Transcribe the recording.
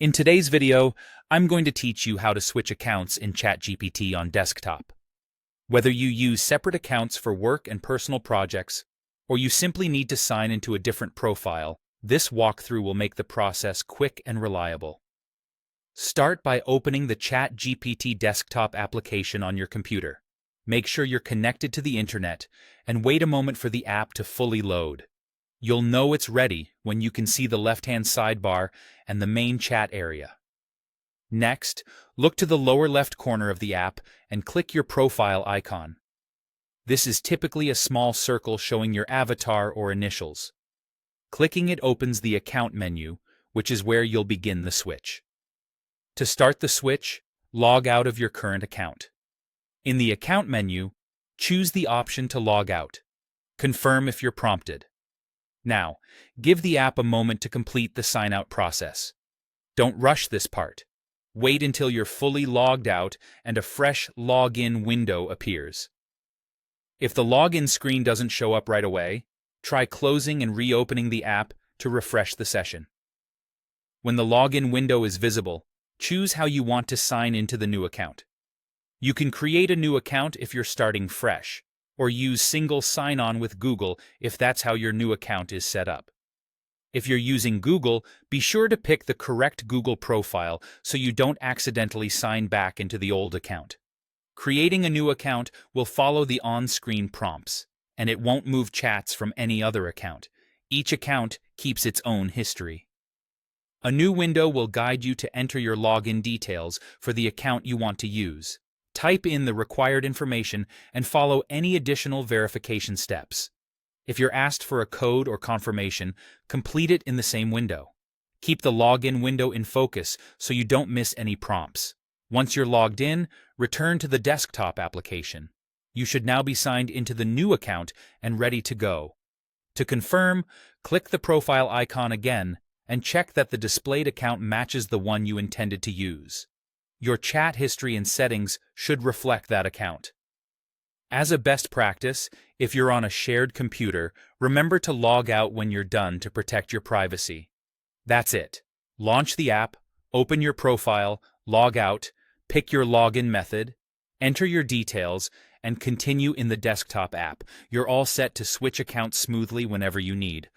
In today's video, I'm going to teach you how to switch accounts in ChatGPT on desktop. Whether you use separate accounts for work and personal projects, or you simply need to sign into a different profile, this walkthrough will make the process quick and reliable. Start by opening the ChatGPT desktop application on your computer. Make sure you're connected to the internet and wait a moment for the app to fully load. You'll know it's ready when you can see the left-hand sidebar and the main chat area. Next, look to the lower left corner of the app and click your profile icon. This is typically a small circle showing your avatar or initials. Clicking it opens the account menu, which is where you'll begin the switch. To start the switch, log out of your current account. In the account menu, choose the option to log out. Confirm if you're prompted. Now, give the app a moment to complete the sign-out process. Don't rush this part. Wait until you're fully logged out and a fresh login window appears. If the login screen doesn't show up right away, try closing and reopening the app to refresh the session. When the login window is visible, choose how you want to sign into the new account. You can create a new account if you're starting fresh, or use single sign-on with Google if that's how your new account is set up. If you're using Google, be sure to pick the correct Google profile so you don't accidentally sign back into the old account. Creating a new account will follow the on-screen prompts, and it won't move chats from any other account. Each account keeps its own history. A new window will guide you to enter your login details for the account you want to use. Type in the required information and follow any additional verification steps. If you're asked for a code or confirmation, complete it in the same window. Keep the login window in focus so you don't miss any prompts. Once you're logged in, return to the desktop application. You should now be signed into the new account and ready to go. To confirm, click the profile icon again and check that the displayed account matches the one you intended to use. Your chat history and settings should reflect that account. As a best practice, if you're on a shared computer, remember to log out when you're done to protect your privacy. That's it. Launch the app, open your profile, log out, pick your login method, enter your details, and continue in the desktop app. You're all set to switch accounts smoothly whenever you need.